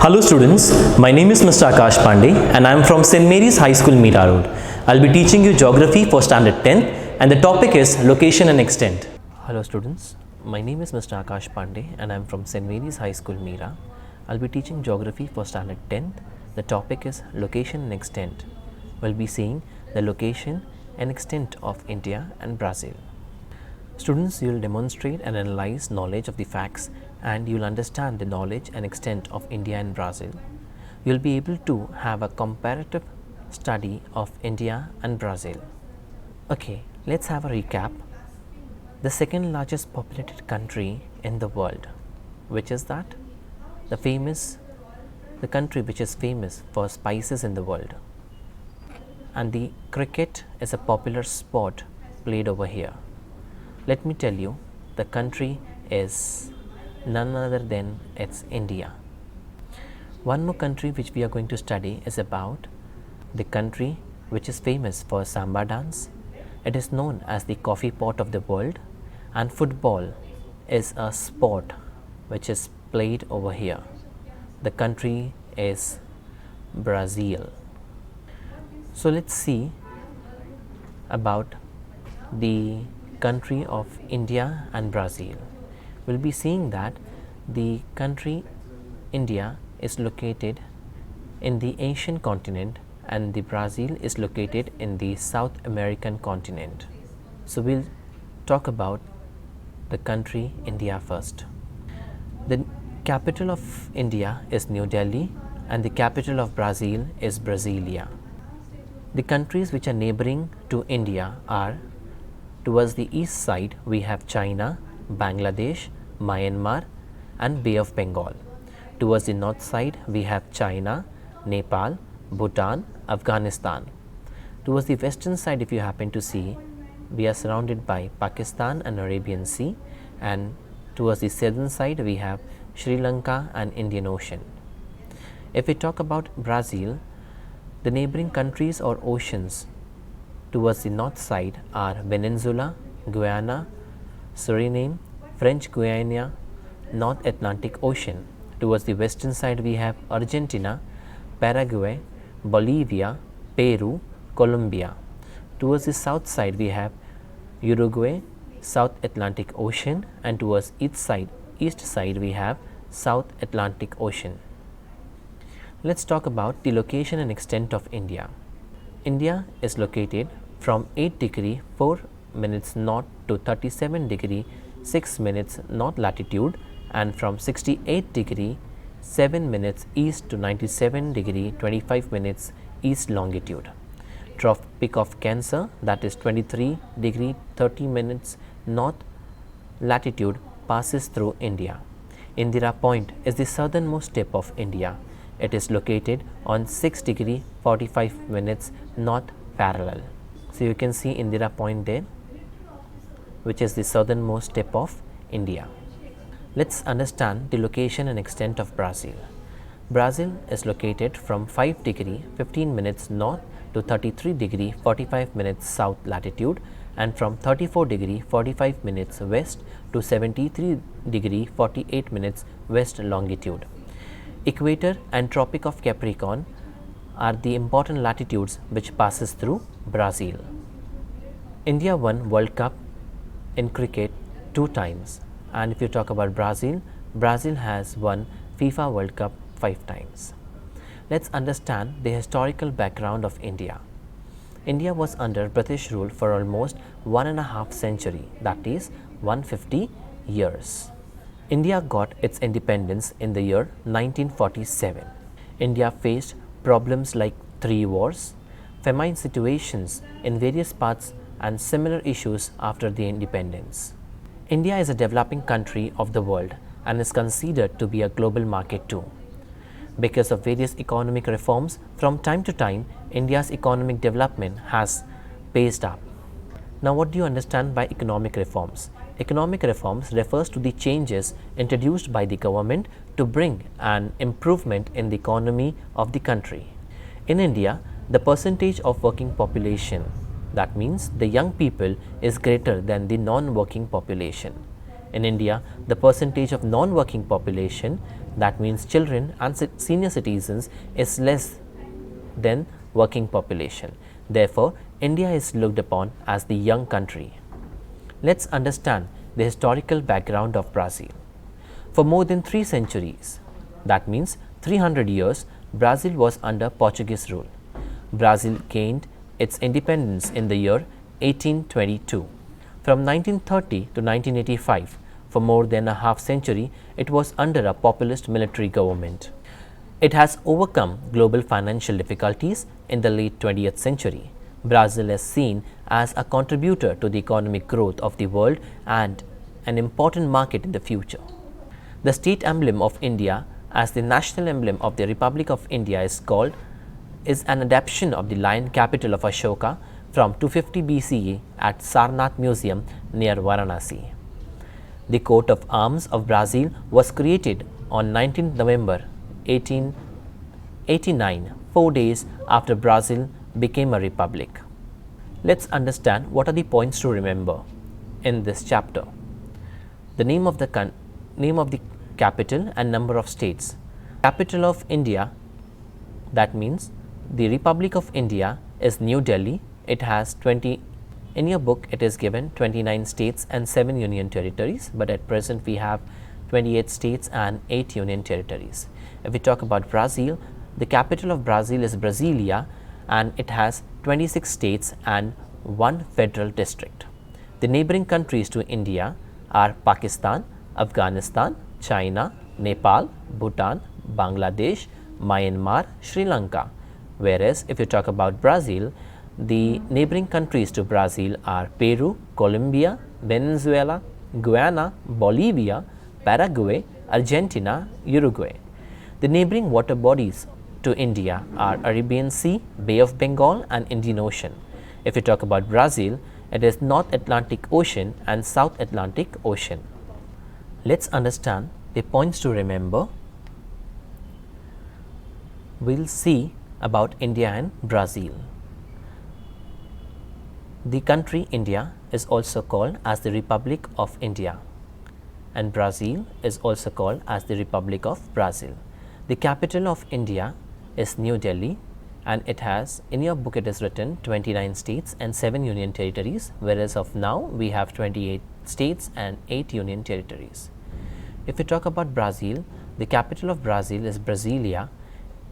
Hello students, my name is Mr. Akash Pandey and I am from St. Mary's High School, Meera Road. I'll be teaching you geography for standard 10 and the topic is location and extent. Hello students, my name is Mr. Akash Pandey and I am from St. Mary's High School, Meera. I'll be teaching geography for standard 10. The topic is location and extent. We'll be seeing the location and extent of India and Brazil. Students, you will demonstrate and analyze knowledge of the facts and you will understand the knowledge and extent of India and Brazil. You will be able to have a comparative study of India and Brazil. Okay, let's have a recap. The second largest populated country in the world, which is that? The country which is famous for spices in the world. And the cricket is a popular sport played over here. Let me tell you, the country is none other than it's India. One more country which we are going to study is about the country which is famous for samba dance. It is known as the coffee pot of the world, and football is a sport which is played over here. The country is Brazil. So let's see about the country of India and Brazil. We'll be seeing that the country India is located in the Asian continent and the Brazil is located in the South American continent. So we'll talk about the country India first. The capital of India is New Delhi and the capital of Brazil is Brasilia. The countries which are neighboring to India are: towards the east side we have China, Bangladesh, Myanmar and Bay of Bengal. Towards the north side we have China, Nepal, Bhutan, Afghanistan. Towards the western side, if you happen to see, we are surrounded by Pakistan and Arabian Sea, and towards the southern side we have Sri Lanka and Indian Ocean. If we talk about Brazil, the neighboring countries or oceans towards the north side are Venezuela, Guyana, Suriname, French Guiana, North Atlantic Ocean. Towards the western side we have Argentina, Paraguay, Bolivia, Peru, Colombia. Towards the south side we have Uruguay, South Atlantic Ocean, and towards east side we have South Atlantic Ocean. Let's talk about the location and extent of India. India is located from 8 degree 4 minutes north to 37 degree 6 minutes north latitude, and from 68 degree 7 minutes east to 97 degree 25 minutes east longitude. Tropic of Cancer, that is 23 degree 30 minutes north latitude, passes through India. Indira Point is the southernmost tip of India. It is located on 6 degree 45 minutes north parallel. So you can see Indira Point there, which is the southernmost tip of India. Let's understand the location and extent of Brazil. Brazil is located from 5 degree 15 minutes north to 33 degree 45 minutes south latitude, and from 34 degree 45 minutes west to 73 degree 48 minutes west longitude. Equator and Tropic of Capricorn are the important latitudes which passes through Brazil. India won World Cup in cricket 2 times, and if you talk about Brazil, Brazil has won FIFA World Cup 5 times. Let's understand the historical background of India. India was under British rule for almost 1.5 century, that is 150 years. India got its independence in the year 1947. India faced problems like 3 wars, famine situations in various parts, and similar issues after the independence. India is a developing country of the world and is considered to be a global market too. Because of various economic reforms, from time to time, India's economic development has paced up. Now, what do you understand by economic reforms? Economic reforms refers to the changes introduced by the government to bring an improvement in the economy of the country. In India, the percentage of working population, that means the young people, is greater than the non-working population. In India, the percentage of non-working population that means children and senior citizens, is less than working population. Therefore, India is looked upon as the young country. Let's understand the historical background of Brazil. For more than 3 centuries, that means 300 years, Brazil was under Portuguese rule. Brazil gained its independence in the year 1822. From 1930 to 1985, for more than a half century, it was under a populist military government. It has overcome global financial difficulties in the late 20th century. Brazil is seen as a contributor to the economic growth of the world and an important market in the future. The state emblem of India as the national emblem of the Republic of India is an adaptation of the lion capital of Ashoka from 250 BCE at Sarnath Museum near Varanasi. The coat of arms of Brazil was created on 19 November 1889, 4 days after Brazil became a republic. Let's understand what are the points to remember in this chapter. The name of the capital and number of states. Capital of India, that means the Republic of India, is New Delhi. It has 20, in your book it is given 29 states and 7 union territories, but at present we have 28 states and 8 union territories. If we talk about Brazil, the capital of Brazil is Brasilia and it has 26 states and 1 federal district. The neighboring countries to India are Pakistan, Afghanistan, China, Nepal, Bhutan, Bangladesh, Myanmar, Sri Lanka. Whereas if you talk about Brazil, the neighboring countries to Brazil are Peru, Colombia, Venezuela, Guyana, Bolivia, Paraguay, Argentina, Uruguay. The neighboring water bodies to India are Arabian Sea, Bay of Bengal and Indian Ocean. If you talk about Brazil, it is North Atlantic Ocean and South Atlantic Ocean. Let's understand the points to remember. We'll see about India and Brazil. The country India is also called as the Republic of India, and Brazil is also called as the Republic of Brazil. The capital of India is New Delhi and it has, in your book it is written 29 states and 7 union territories, whereas of now we have 28 states and 8 union territories. If we talk about Brazil, the capital of Brazil is Brasilia.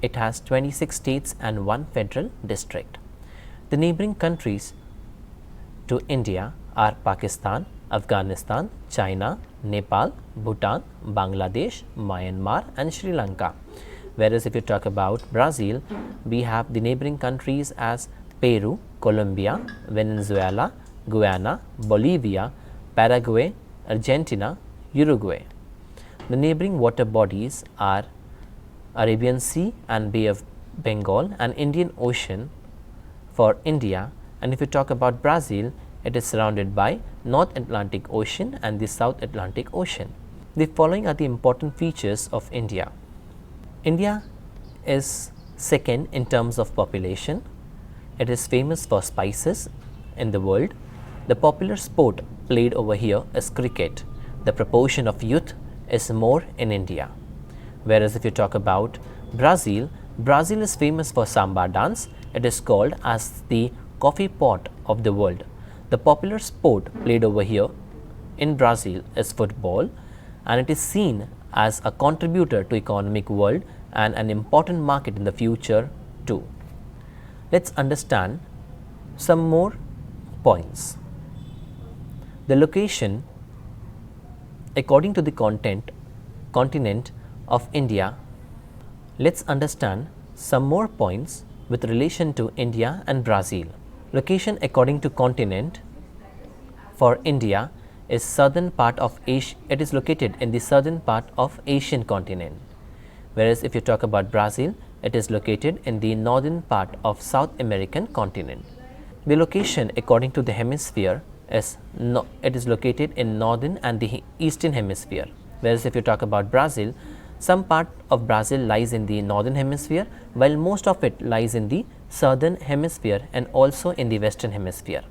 It has 26 states and 1 federal district. The neighboring countries to India are Pakistan, Afghanistan, China, Nepal, Bhutan, Bangladesh, Myanmar and Sri Lanka. Whereas if you talk about Brazil, we have the neighboring countries as Peru, Colombia, Venezuela, Guyana, Bolivia, Paraguay, Argentina, Uruguay. The neighboring water bodies are Arabian Sea and Bay of Bengal and Indian Ocean for India. And if you talk about Brazil, it is surrounded by North Atlantic Ocean and the South Atlantic Ocean. The following are the important features of India. India is second in terms of population. It is famous for spices in the world. The popular sport played over here is cricket. The proportion of youth is more in India. Whereas if you talk about Brazil, Brazil is famous for samba dance. It is called as the coffee pot of the world. The popular sport played over here in Brazil is football, and it is seen as a contributor to economic world and an important market in the future too. Let's understand some more points. The location according to the continent of India. Let's understand some more points with relation to India and Brazil. Location according to continent for India is southern part of Asia. It is located in the southern part of Asian continent. Whereas if you talk about Brazil, it is located in the northern part of South American continent. The location according to the hemisphere is it is located in northern and the eastern hemisphere. Whereas if you talk about Brazil, some part of Brazil lies in the northern hemisphere, while most of it lies in the southern hemisphere and also in the western hemisphere.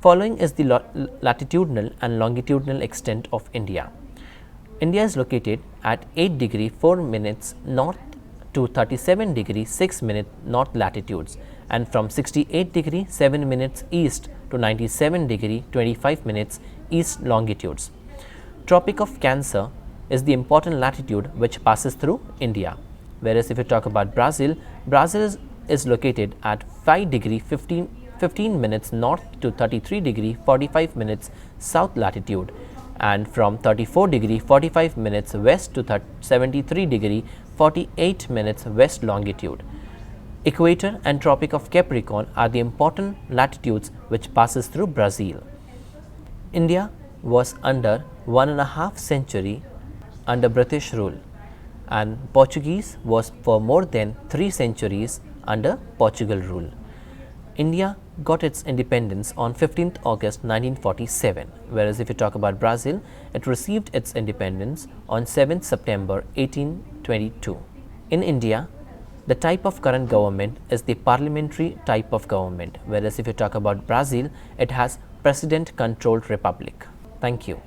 Following is the latitudinal and longitudinal extent of India. India is located at 8 degree 4 minutes north to 37 degree 6 minute north latitudes, and from 68 degree 7 minutes east to 97 degree 25 minutes east longitudes. Tropic of Cancer is the important latitude which passes through India. Whereas if you talk about Brazil, Brazil is located at 5 degree 15 minutes north to 33 degree 45 minutes south latitude, and from 34 degree 45 minutes west to 73 degree 48 minutes west longitude. Equator and Tropic of Capricorn are the important latitudes which passes through Brazil. India was under 1.5 century under British rule, and Portuguese was for more than 3 centuries under Portugal rule. India got its independence on 15th August 1947, whereas if you talk about Brazil, it received its independence on 7th September 1822. In India, the type of current government is the parliamentary type of government, whereas if you talk about Brazil, it has president controlled republic. Thank you.